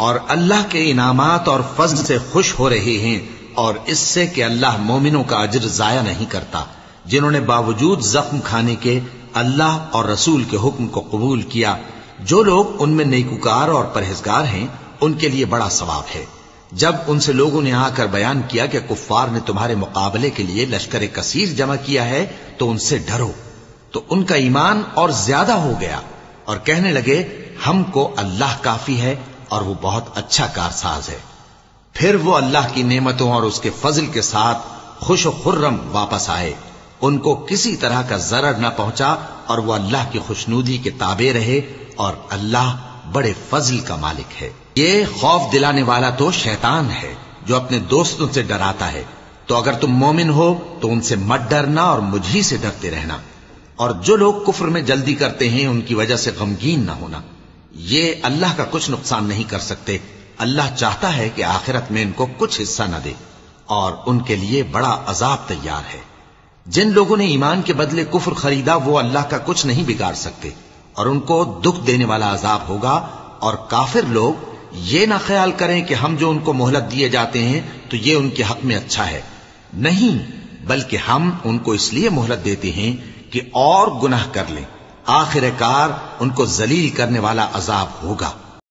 اور اللہ کے انعامات اور فضل سے خوش ہو رہے ہیں، اور اس سے کہ اللہ مومنوں کا اجر ضائع نہیں کرتا، جنہوں نے باوجود زخم کھانے کے اللہ اور رسول کے حکم کو قبول کیا۔ جو لوگ ان میں نیکوکار اور پرہیزگار ہیں ان کے لیے بڑا ثواب ہے۔ جب ان سے لوگوں نے آ کر بیان کیا کہ کفار نے تمہارے مقابلے کے لیے لشکر کثیر جمع کیا ہے تو ان سے ڈرو، تو ان کا ایمان اور زیادہ ہو گیا، اور کہنے لگے ہم کو اللہ کافی ہے اور وہ بہت اچھا کارساز ہے۔ پھر وہ اللہ کی نعمتوں اور اس کے فضل کے ساتھ خوش و خرم واپس آئے، ان کو کسی طرح کا ضرر نہ پہنچا، اور وہ اللہ کی خوشنودی کے تابع رہے، اور اللہ بڑے فضل کا مالک ہے۔ یہ خوف دلانے والا تو شیطان ہے جو اپنے دوستوں سے ڈراتا ہے، تو اگر تم مومن ہو تو ان سے مت ڈرنا اور مجھ ہی سے ڈرتے رہنا، اور جو لوگ کفر میں جلدی کرتے ہیں ان کی وجہ سے غمگین نہ ہونا، یہ اللہ کا کچھ نقصان نہیں کر سکتے۔ اللہ چاہتا ہے کہ آخرت میں ان کو کچھ حصہ نہ دے، اور ان کے لیے بڑا عذاب تیار ہے۔ جن لوگوں نے ایمان کے بدلے کفر خریدا وہ اللہ کا کچھ نہیں بگاڑ سکتے، اور ان کو دکھ دینے والا عذاب ہوگا۔ اور کافر لوگ یہ نہ خیال کریں کہ ہم جو ان کو مہلت دیے جاتے ہیں تو یہ ان کے حق میں اچھا ہے، نہیں، بلکہ ہم ان کو اس لیے مہلت دیتے ہیں کہ اور گناہ کر لیں، آخر کار ان کو ذلیل کرنے والا عذاب ہوگا۔